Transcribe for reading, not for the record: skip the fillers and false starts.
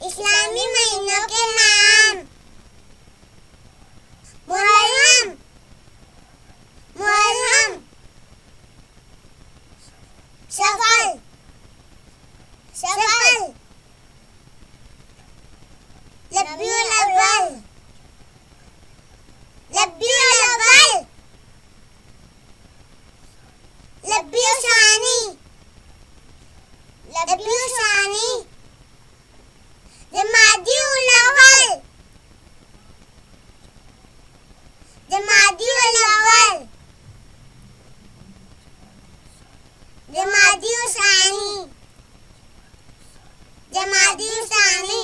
इस्लामी महीनों के नाम। मुहर्रम, मुहर्रम, सफर, सफर, रबीउल अव्वल, रबीउल अव्वल, रबीउल सानी, रबीउल सानी, जमादिउल अव्वल, जमादिउल अव्वल, जमादिउल सानी, जमादिउल सानी,